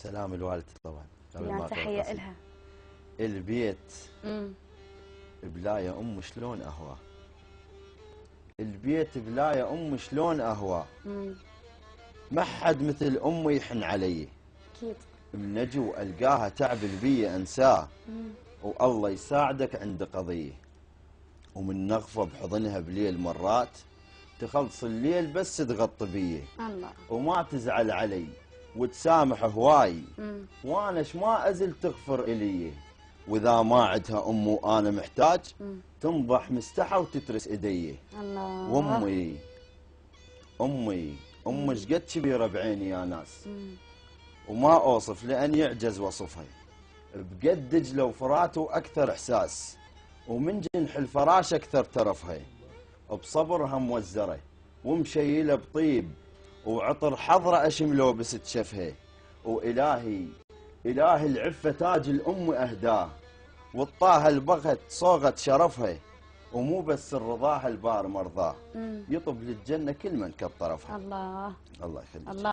سلام الوالدة طبعا قبل ما يعني أقرأ تحية القصيدة. إلها. البيت بلا يا أم شلون أهواه، البيت بلا يا أم شلون أهواه، ما حد مثل أمي يحن علي، أكيد. من نجي وألقاها تعب البي أنساه، والله يساعدك عند قضية، ومن نغفى بحضنها بليل مرات تخلص الليل بس تغطي بيه، الله. وما تزعل علي وتسامح هواي، وانا ما ازل تغفر الي، واذا ما عدها ام وانا محتاج تنضح مستحى وتترس ايدي. الله. وامي امي ايش قد كبيره بعيني يا ناس، وما اوصف لان يعجز وصفها، بقد دجله وفرات واكثر احساس، ومن جنح الفراش اكثر ترفها، بصبرها موزره ومشيله بطيب، وعطر حضره اشم لوبست شفها، والهي العفه تاج الام اهداه، والطاها البغت صوغت شرفها، ومو بس الرضاها البار مرضاه، يطب للجنه كل من كطرفها. الله. الله يخليك. الله.